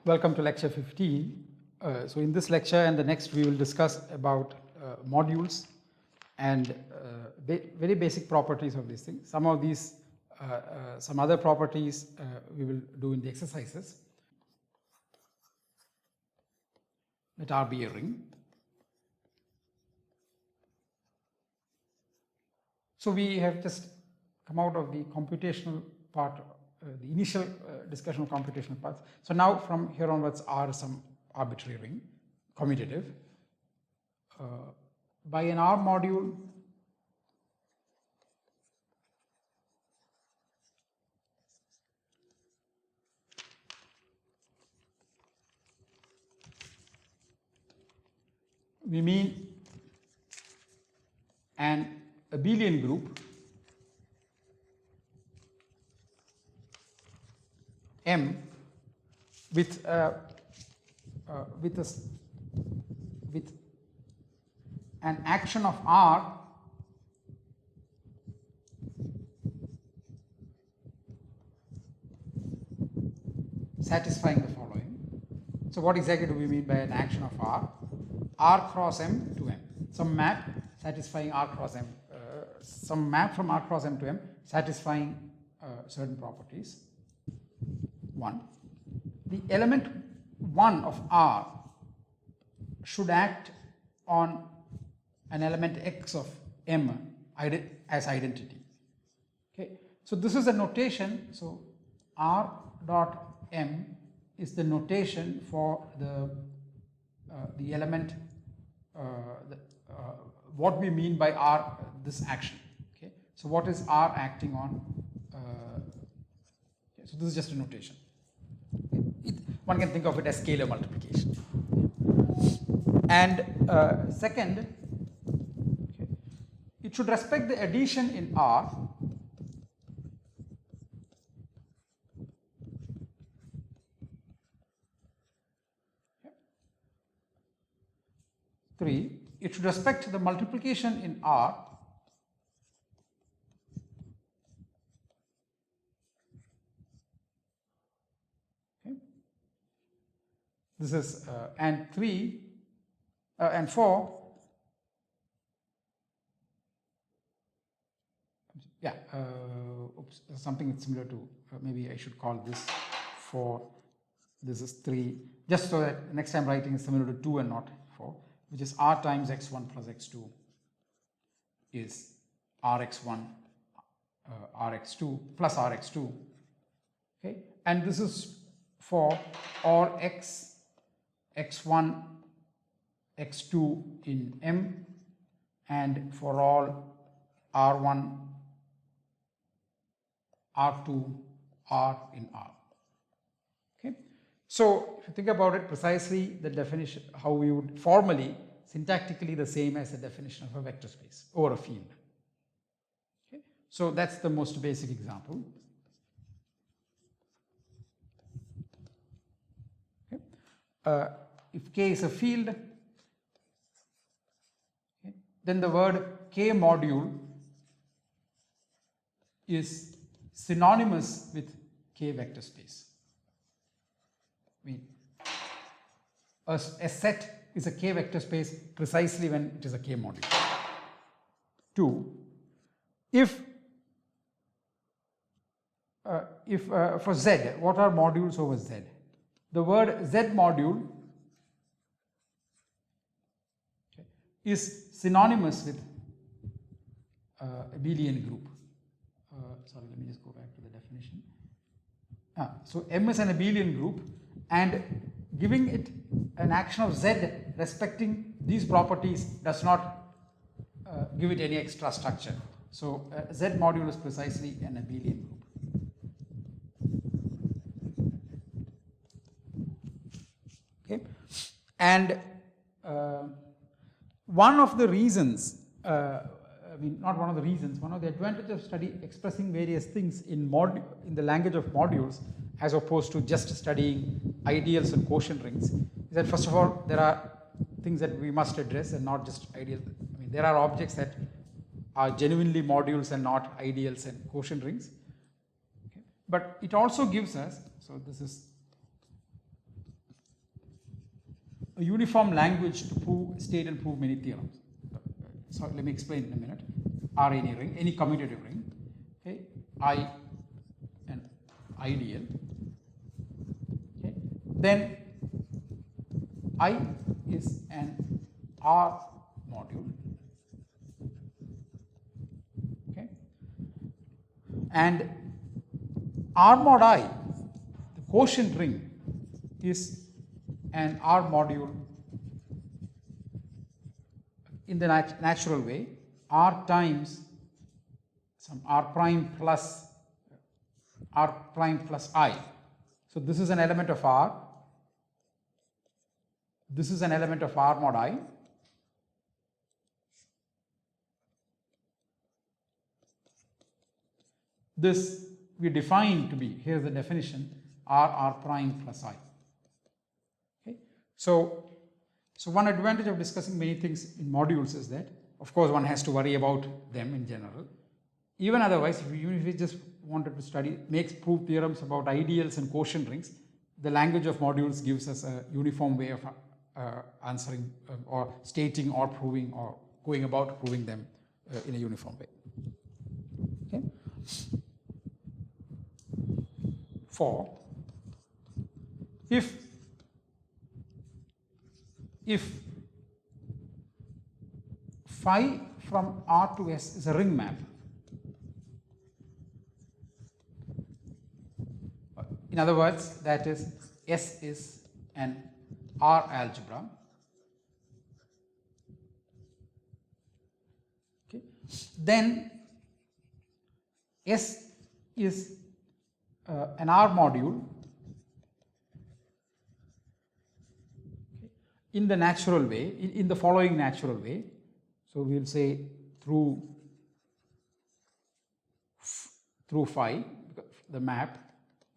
Welcome to lecture 15. So in this lecture and the next we will discuss about modules and very basic properties of these things. Some of these, some other properties we will do in the exercises. Let R be a ring. So we have just come out of the computational part, the initial discussion of computational parts. So now from here onwards R is some arbitrary ring, commutative. By an R module, we mean an abelian group M with an action of R satisfying the following. So what exactly do we mean by an action of R? R cross M to M. Some map satisfying R cross M, some map from R cross M to M satisfying certain properties. 1. The element 1 of R should act on an element X of M as identity. Okay. So this is a notation. So R dot M is the notation for the element what we mean by R, this action. Okay. So what is R acting on? So this is just a notation. One can think of it as scalar multiplication. And second, okay, it should respect the addition in R Three, it should respect the multiplication in R this is and 3 and 4, yeah, oops, something similar to maybe I should call this 4, this is 3, just so that next time writing is similar to 2 and not 4, which is R times x1 plus x2 is rx1 rx2 plus rx2, okay, and this is for all x x1 x2 in M and for all r1 r2 r in R. Okay. So if you think about it precisely, the definition, how we would formally syntactically the same as the definition of a vector space over a field. Okay. So that's the most basic example. Okay. If K is a field, okay, then the word K module is synonymous with K vector space. I mean, a set is a K vector space precisely when it is a K module. 2. If for Z, what are modules over Z? The word Z module is synonymous with abelian group. Sorry, let me just go back to the definition. So M is an abelian group, and giving it an action of Z respecting these properties does not give it any extra structure. So Z module is precisely an abelian group. Okay, and one of the reasons, I mean not one of the reasons, one of the advantages of study expressing various things in the language of modules as opposed to just studying ideals and quotient rings is that first of all there are things that we must address and not just ideals. I mean there are objects that are genuinely modules and not ideals and quotient rings. Okay. But it also gives us, so this is a uniform language to prove, state and prove many theorems. So let me explain in a minute. R any ring, any commutative ring, okay, I an ideal, okay, then I is an R module, okay, and R mod I, the quotient ring, is an R module in the natural way, R times some R prime plus I. So this is an element of R. This is an element of R mod I. This we define to be, here's the definition, R prime plus I. Okay. So one advantage of discussing many things in modules is that, of course, one has to worry about them in general. Even otherwise, even if we just wanted to study, prove theorems about ideals and quotient rings, the language of modules gives us a uniform way of answering or stating or proving or going about proving them in a uniform way. Okay. 4. If phi from R to S is a ring map, in other words, that is, S is an R algebra, okay, then S is an R module in the natural way, in the following natural way. So we will say through phi, the map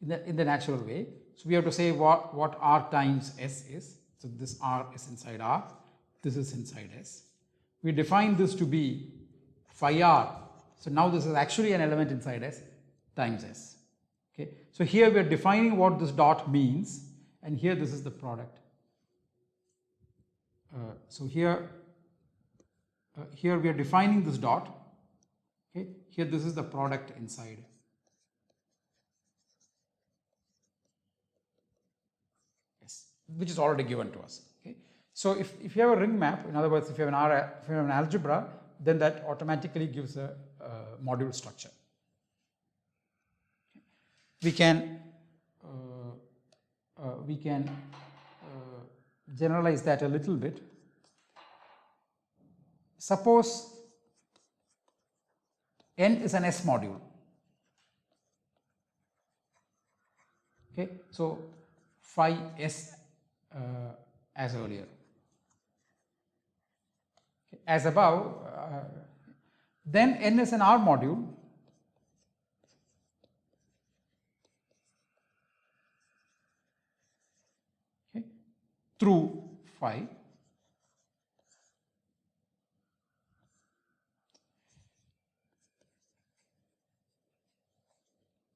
in the natural way. So we have to say what R times S is. So this R is inside R, this is inside S. We define this to be phi R. So now this is actually an element inside S times S. Okay. So here we are defining what this dot means, and here this is the product. So here we are defining this dot. Okay. Here this is the product inside. Yes, which is already given to us. Okay. So if you have a ring map, in other words, if you have an algebra, then that automatically gives a module structure. We can generalize that a little bit. Suppose N is an S module. Okay, so phi S as earlier. Okay, as above, then N is an R module. Okay, through phi.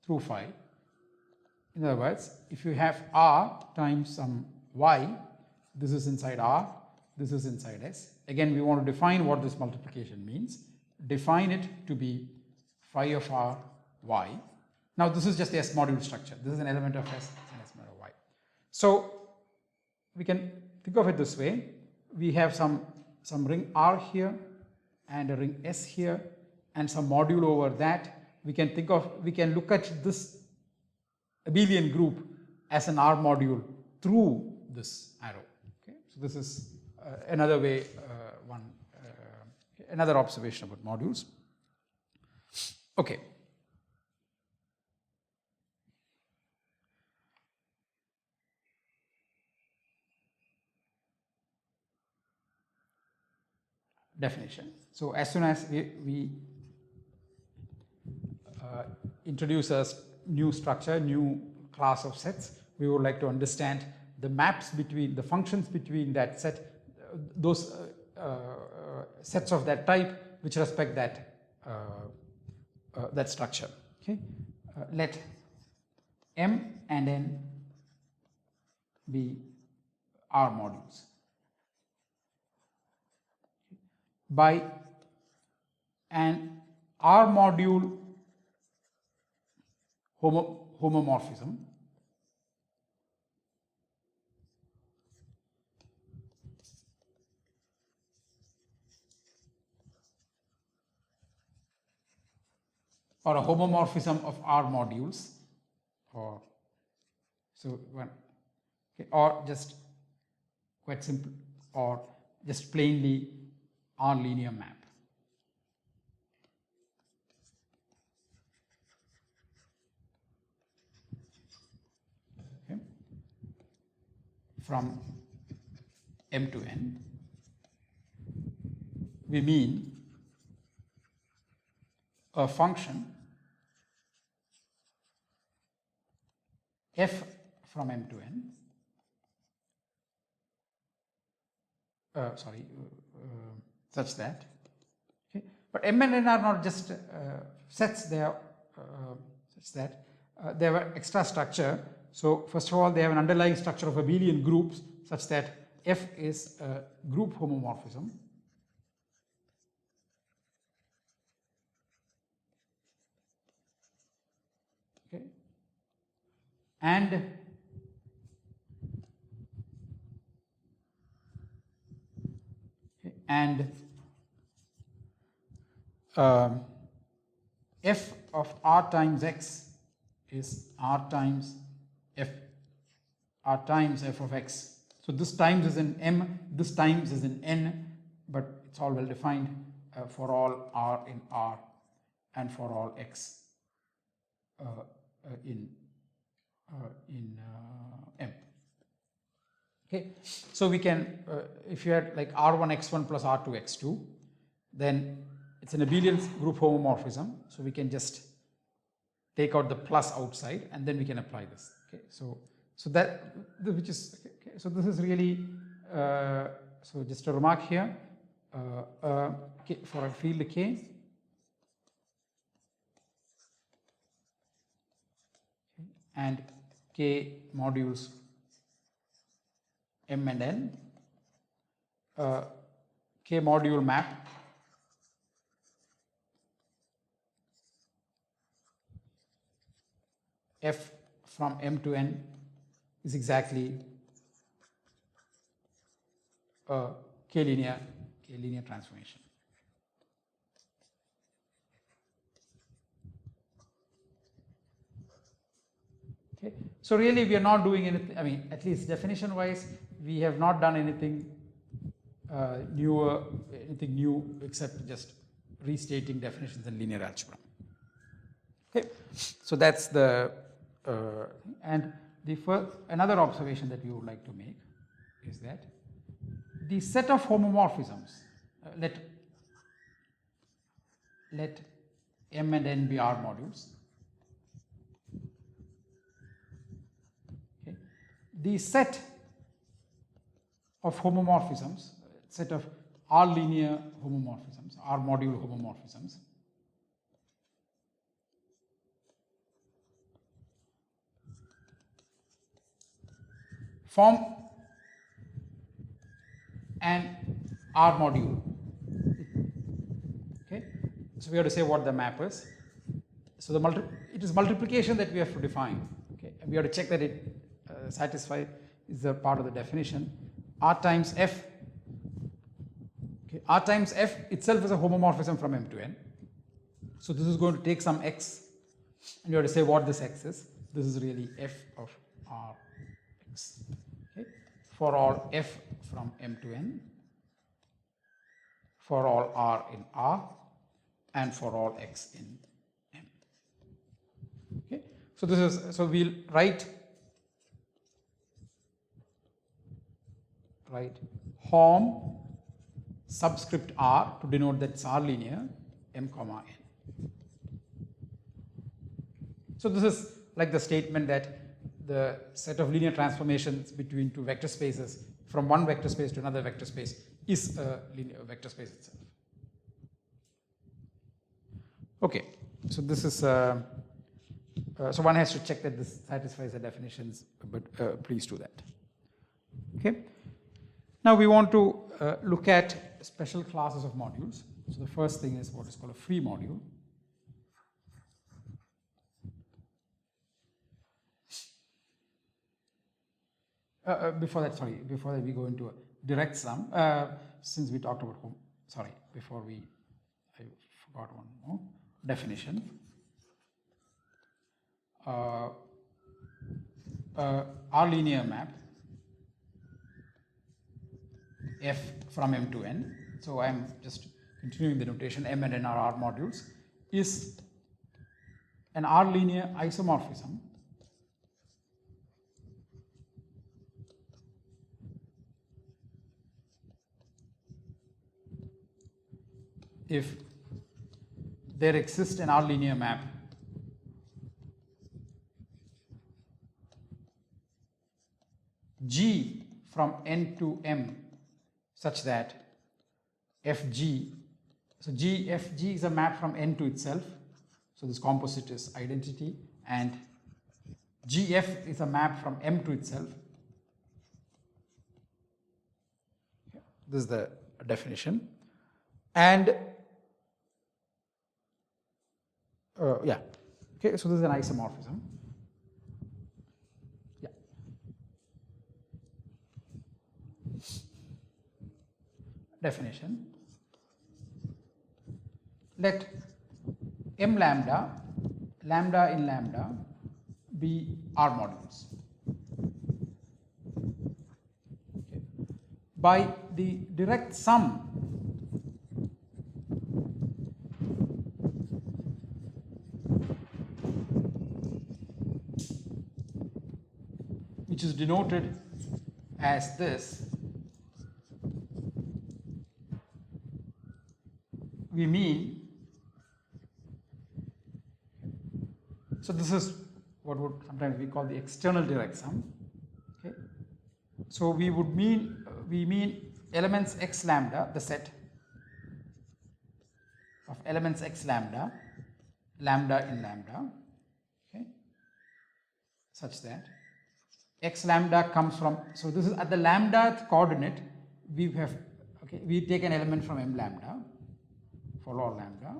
Through phi. In other words, if you have R times some Y, this is inside R, this is inside S. Again, we want to define what this multiplication means. Define it to be phi of R, Y. Now this is just the S module structure. This is an element of S and S module of Y. So we can think of it this way. We have some ring R here and a ring S here and some module over that. We can look at this abelian group as an R module through this arrow. Okay, so this is another way, another observation about modules. Okay. Definition. So as soon as we introduce a new structure, new class of sets, we would like to understand the maps between, the functions between that set, those sets of that type which respect that, that structure. Okay? Let M and N be R modules. by an R module homomorphism or a homomorphism of R modules, or so one, okay, or just quite simple, or just plainly R linear map. Okay. From M to N, we mean a function f from M to N, such that, okay, but M and N are not just sets, they are such that they have an extra structure. So first of all, they have an underlying structure of abelian groups such that F is a group homomorphism. Okay. And f of R times x is R times f of x. So this times is in M, this times is in N, but it's all well defined for all R in R and for all x in M. Okay, so we can, if you had like R1 x1 plus R2 x2, then it's an abelian group homomorphism. So we can just take out the plus outside, and then we can apply this. Okay, so that which is okay, so this is really so just a remark here. Okay, for a field K, and K modules M and N, K module map F from M to N is exactly a K linear transformation. Okay. So really we are not doing anything, I mean, at least definition wise, we have not done anything new except just restating definitions in linear algebra. Okay. So that's the and the first, another observation that we would like to make is that the set of homomorphisms, let M and N be R modules. Okay. The set of homomorphisms, set of R linear homomorphisms, R module homomorphisms, form an R module. Okay, so we have to say what the map is. So it is multiplication that we have to define. Okay, and we have to check that it satisfies is a part of the definition. R times F. Okay, R times F itself is a homomorphism from M to N. So this is going to take some x, and you have to say what this x is. This is really F of R x. Okay, for all F from M to N, for all R in R, and for all x in M. Okay, so this is, so we'll write hom subscript R to denote that it's R linear, M comma N. So this is like the statement that the set of linear transformations between two vector spaces from one vector space to another vector space is a linear vector space itself. Okay, so this is so one has to check that this satisfies the definitions, but please do that. Okay, now we want to look at special classes of modules. So the first thing is what is called a free module. Before that we go into a direct sum, since we talked about home, I forgot one more definition. R linear map f from M to N. So I am just continuing the notation. M and N are R modules, is an R linear isomorphism if there exists an R linear map G from N to M such that Fg, so Fg is a map from N to itself, so this composite is identity, and Gf is a map from M to itself. This is the definition. And yeah, okay, so this is an isomorphism. Yeah. Definition. Let M lambda, lambda in lambda be R modules. Okay. By the direct sum which is denoted as this, we mean, so this is what would sometimes we call the external direct sum. Okay, so we mean elements x lambda, the set of elements x lambda, lambda in lambda, okay, such that x lambda comes from, so this is at the lambda coordinate, we have, okay, we take an element from M lambda, for all lambda,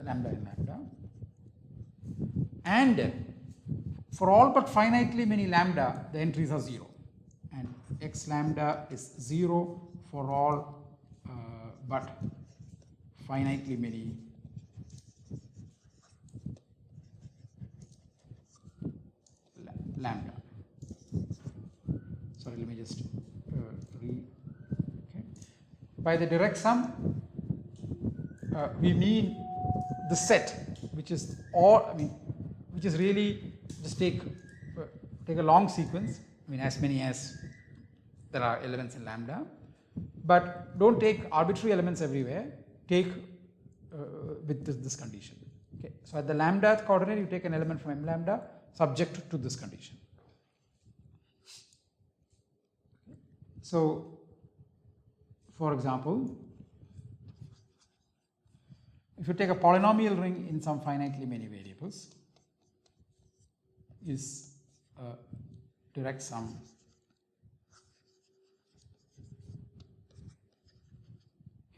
lambda in lambda, and for all but finitely many lambda, the entries are 0, and x lambda is 0 for all but finitely many lambda. Sorry, let me just okay. By the direct sum, we mean the set, which is all, which is really just take a long sequence, as many as there are elements in lambda, but don't take arbitrary elements everywhere, take with this condition. Okay, so at the lambda coordinate, you take an element from M lambda subject to this condition. So, for example, if you take a polynomial ring in some finitely many variables, is a direct sum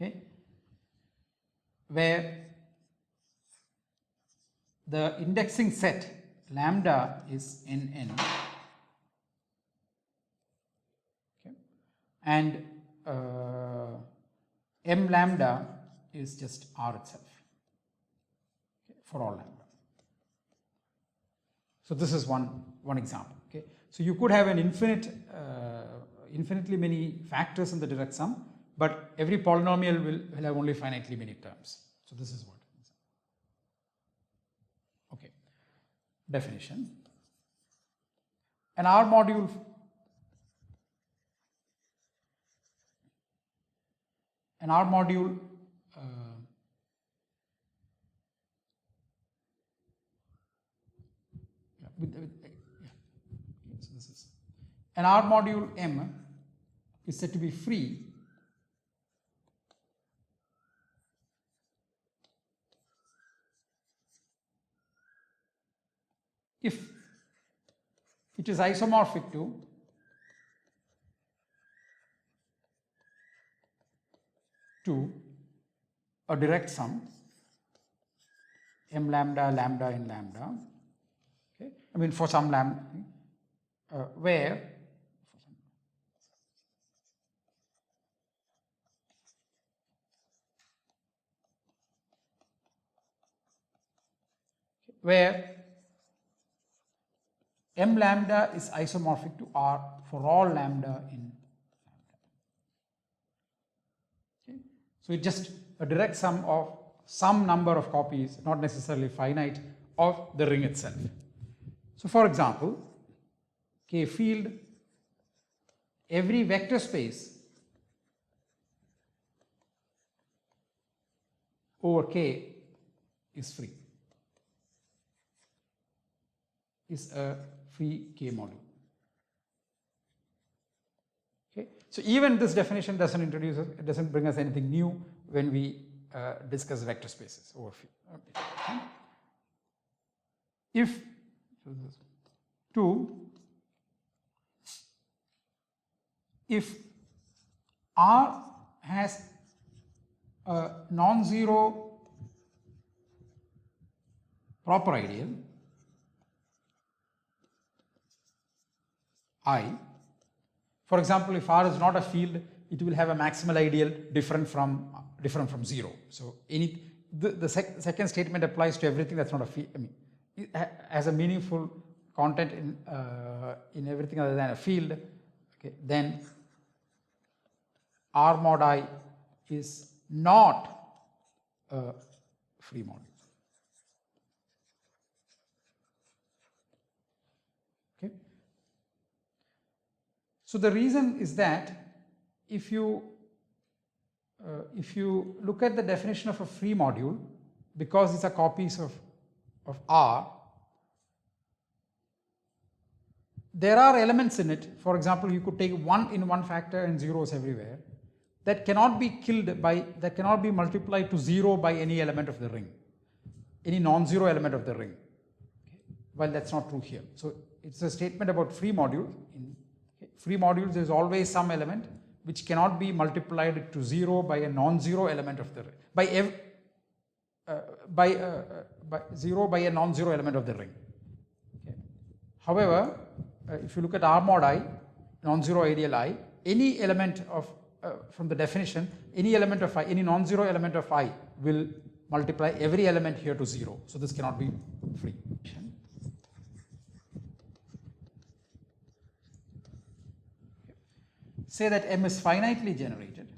okay, where the indexing set lambda is Nn, okay, and M lambda is just R itself, okay, for all lambda. So this is one example. Okay, so you could have an infinitely many factors in the direct sum, but every polynomial will have only finitely many terms. So this is what. Okay, definition. An R module so this is an R module M is said to be free if it is isomorphic to to a direct sum m lambda lambda in lambda, okay, I mean for some lambda, where m lambda is isomorphic to R for all lambda in lambda. Okay. So it's just a direct sum of some number of copies, not necessarily finite, of the ring itself. So for example, K field, every vector space over K is free, is a free K module. Okay. So even this definition doesn't introduce us, it doesn't bring us anything new when we discuss vector spaces over phi. Okay. If if R has a non-zero proper ideal I, for example, if R is not a field, it will have a maximal ideal different from 0. So the second statement applies to everything that's not a field. I mean, it has a meaningful content in everything other than a field. Okay, then R mod I is not a free module. Okay. So the reason is that if you look at the definition of a free module, because these are copies of R, there are elements in it. For example, you could take 1 in one factor and zeros everywhere that cannot be that cannot be multiplied to 0 by any element of the ring, any non-zero element of the ring. Okay. Well, that's not true here. So it's a statement about free modules. In free modules, there is always some element which cannot be multiplied to 0 by a non-zero element of the ring, by 0 by a non-zero element of the ring. Okay. However, if you look at R mod I, non-zero ideal I, any element of from the definition, any element of I, any non-zero element of I will multiply every element here to 0. So this cannot be free. Say that M is finitely generated.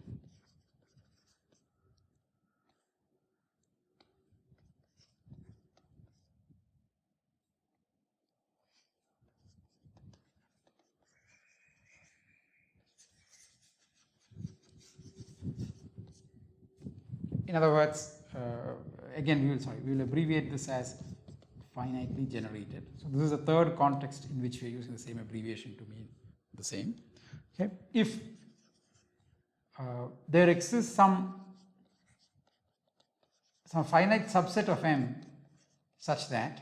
In other words, again, we will abbreviate this as finitely generated. So this is the third context in which we are using the same abbreviation to mean the same. Okay. If there exists some finite subset of M such that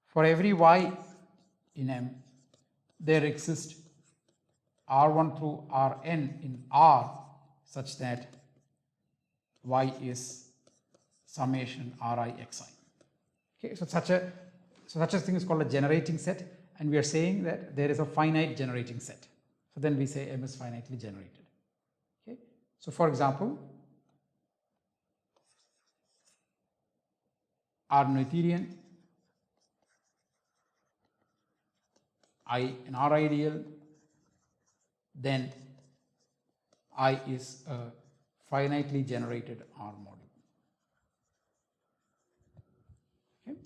for every Y in M, there exists R1 through Rn in R such that Y is summation Ri xi. Okay, so such a thing is called a generating set, and we are saying that there is a finite generating set. So then we say M is finitely generated. Okay, so for example, R Noetherian, I an R ideal, then I is a finitely generated R module. Okay.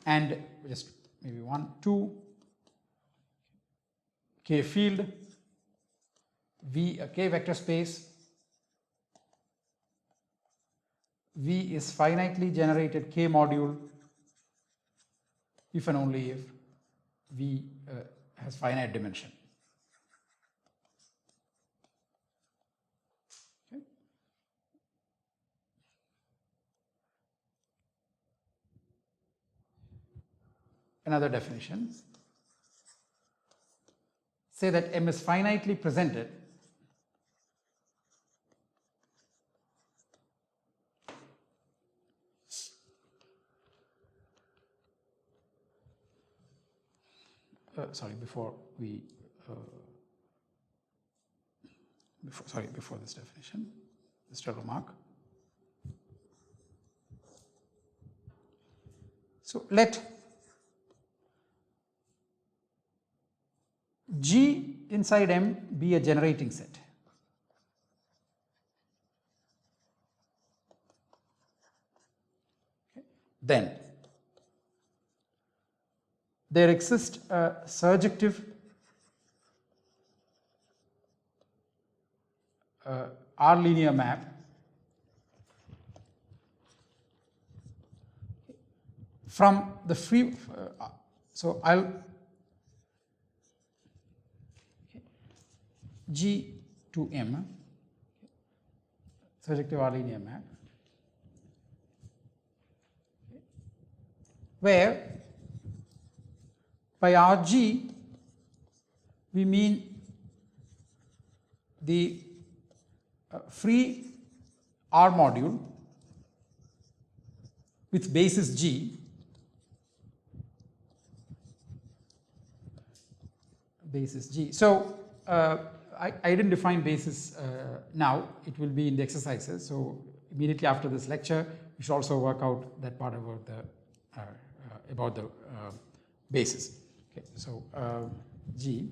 And just maybe 1, 2, K field, V a K vector space, V is finitely generated K module if and only if V has finite dimension. Okay. Another definition, say that M is finitely presented before we before this definition, just a remark. So let G inside M be a generating set. Okay. Then there exists a surjective R linear map from the free, so I'll G to M, surjective R linear map, where by Rg we mean the free R module with basis G, So I didn't define basis now, it will be in the exercises. So immediately after this lecture, we should also work out that part about the basis. Okay, so G.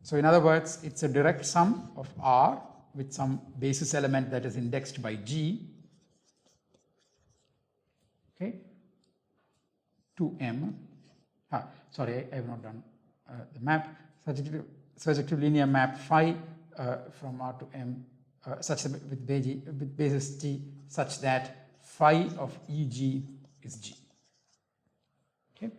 So in other words, it's a direct sum of R with some basis element that is indexed by G, okay, to M. Sorry, I have not done the map. Surjective linear map phi from R to M such that with basis G such that phi of EG is G. Okay.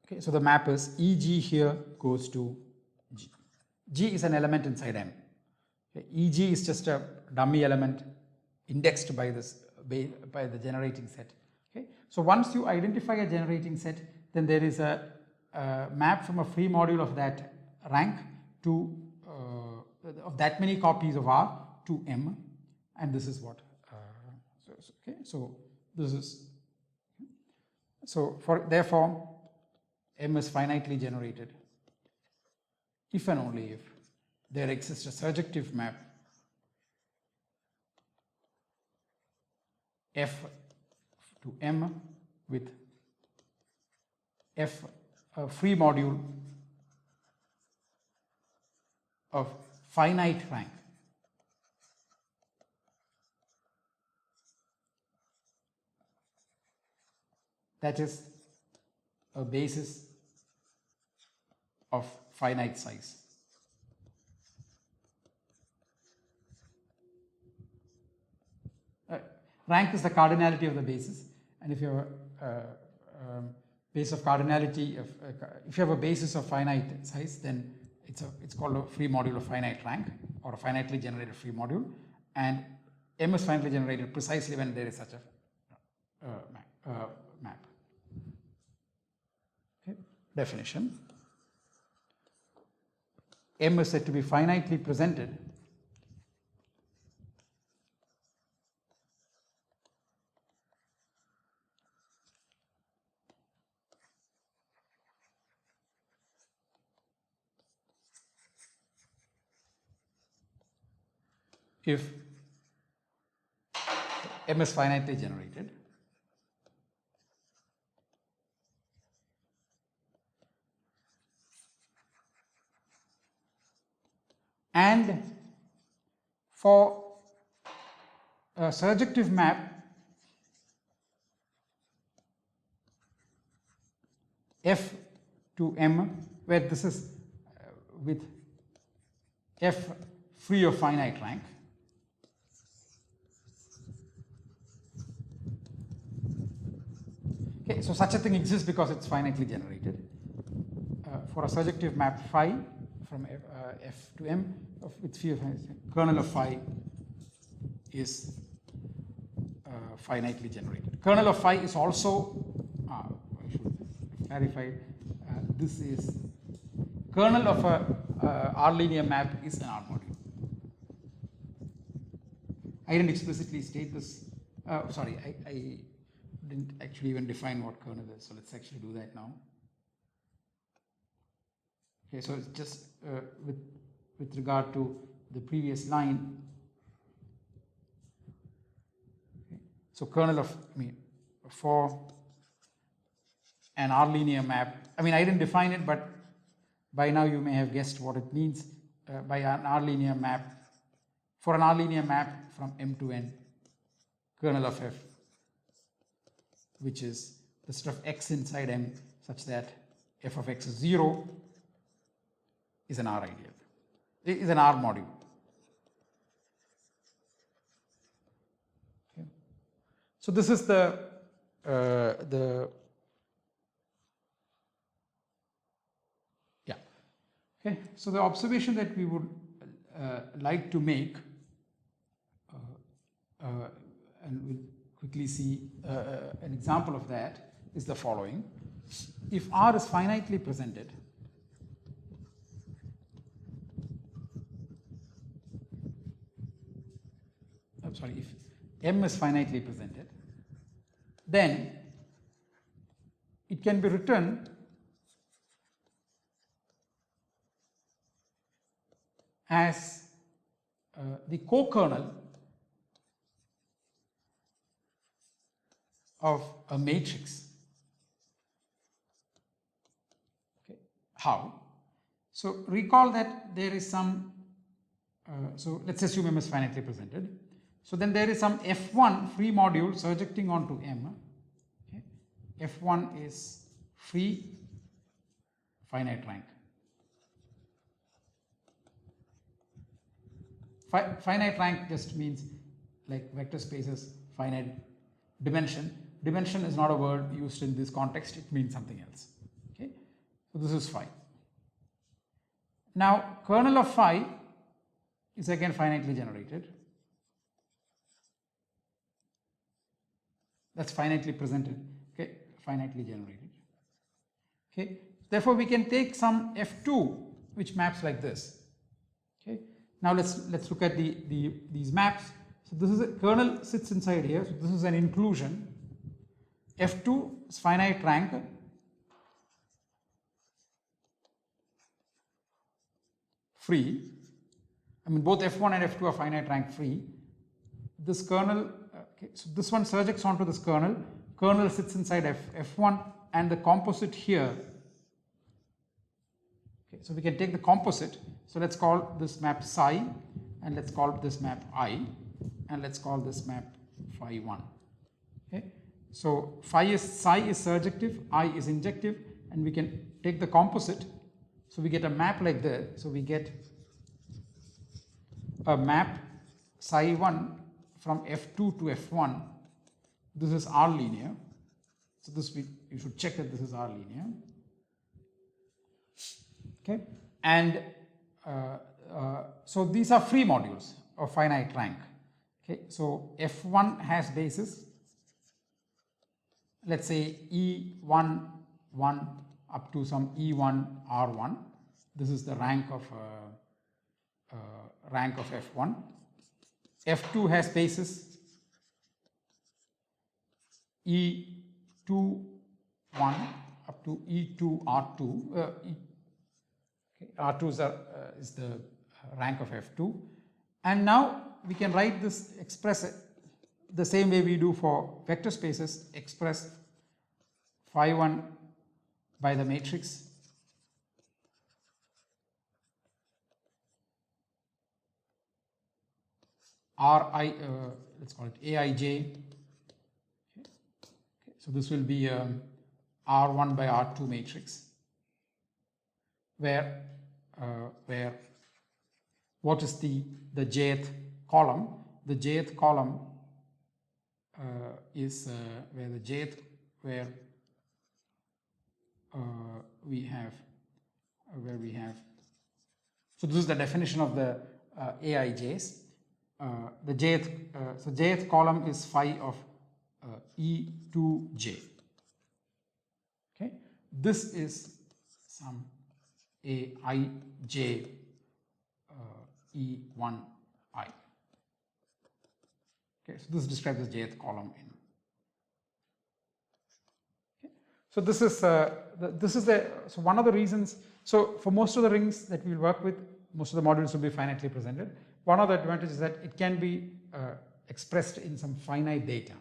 Okay, so the map is EG here goes to G. G is an element inside M. Okay, EG is just a dummy element indexed by this by the generating set. Okay, so once you identify a generating set, then there is a map from a free module of that rank to of that many copies of R to M, and this is what. Okay, so this is therefore M is finitely generated if and only if there exists a surjective map F to M with F a free module of finite rank. That is a basis of finite size. Rank is the cardinality of the basis, and if you have a base of cardinality of if you have a basis of finite size, then it's called a free module of finite rank or a finitely generated free module, and M is finitely generated precisely when there is such a map. Okay. Definition: M is said to be finitely presented if M is finitely generated and for a surjective map F to M, where this is with F free of finite rank, okay, so such a thing exists because it's finitely generated. For a surjective map phi from F to M with phi of kernel of phi is finitely generated. Kernel of phi is also, I should clarify, this is kernel of a R linear map is an R module. I didn't explicitly state this. Sorry, didn't actually even define what kernel is, so let's actually do that now. Okay, so it's just with regard to the previous line. Okay. So kernel of, for an R-linear map, I didn't define it, but by now you may have guessed what it means by an R-linear map. For an R-linear map from M to N, kernel of F, which is the set of x inside M such that f of x is 0, is an R ideal, is an R module. Okay. So this is the okay. So the observation that we would like to make, and we'll quickly see an example of that, is the following. If R is finitely presented, if M is finitely presented, then it can be written as the co-kernel of a matrix. Okay. How? So recall that there is some, so let's assume M is finitely presented. So then there is some F1 free module surjecting onto M. Okay. F1 is free finite rank. Finite rank just means like vector spaces, finite dimension. Dimension is not a word used in this context, it means something else. Okay. So this is phi. Now kernel of phi is again finitely generated. That's finitely presented, okay, finitely generated. Okay. Therefore we can take some F2 which maps like this. Okay. Now let's look at these maps. So this is a kernel sits inside here. So this is an inclusion. F2 is finite rank. Free. Both F1 and F2 are finite rank free. This kernel, okay, so this one surjects onto this kernel. Kernel sits inside F1 and the composite here. Okay, so we can take the composite. So let's call this map psi, and let's call this map I, and let's call this map phi1. Okay. So psi is surjective, I is injective, and we can take the composite. So we get a map like that. So we get a map psi1 from F2 to F1. This is R linear. So this you should check that this is R linear. Okay. And so these are free modules of finite rank. Okay. So F1 has basis, let's say E1, 1 up to some E1, R1. This is the rank of F1. F2 has basis E2, 1 up to E2, R2. Okay, R2 is the rank of F2. And now we can write this, express it the same way we do for vector spaces, express phi1 by the matrix Ri, let's call it Aij. Okay. Okay. So this will be R1 by R2 matrix, where what is the jth column? The jth column is where the jth, where we have so this is the definition of the Aij's. The jth, so jth column is phi of E2j. Okay, this is some Aij E1I. Okay, so this describes the jth column So this is so one of the reasons. So for most of the rings that we will work with, most of the modules will be finitely presented. One of the advantages is that it can be expressed in some finite data.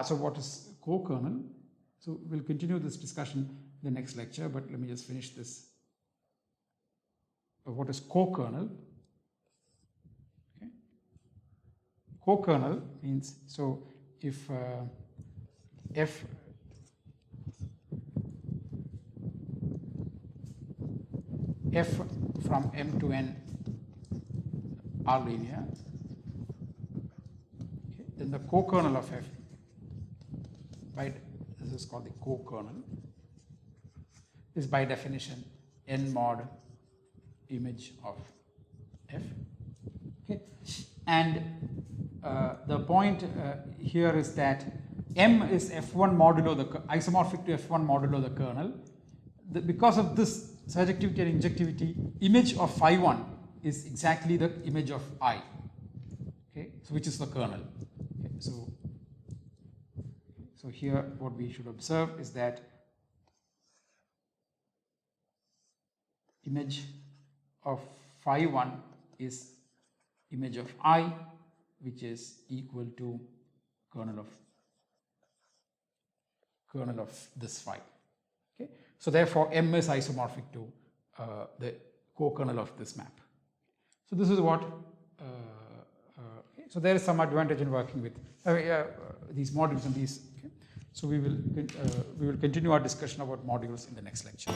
So what is co-kernel? So we'll continue this discussion in the next lecture, but let me just finish this. What is co-kernel? Okay. Co-kernel means, so if f from M to N are linear, okay, then the co-kernel of f, this is called the co-kernel, is by definition n mod image of f. Okay, and the point here is that M is f1 modulo the isomorphic to f1 modulo the kernel. Because of this surjectivity and injectivity, image of phi 1 is exactly the image of I, okay, so which is the kernel. Okay, so here what we should observe is that image of phi 1 is image of I, which is equal to kernel of this phi. Okay, so therefore M is isomorphic to the co-kernel of this map. So this is what. Okay, so there is some advantage in working with these modules and these. Okay, so we will continue our discussion about modules in the next lecture.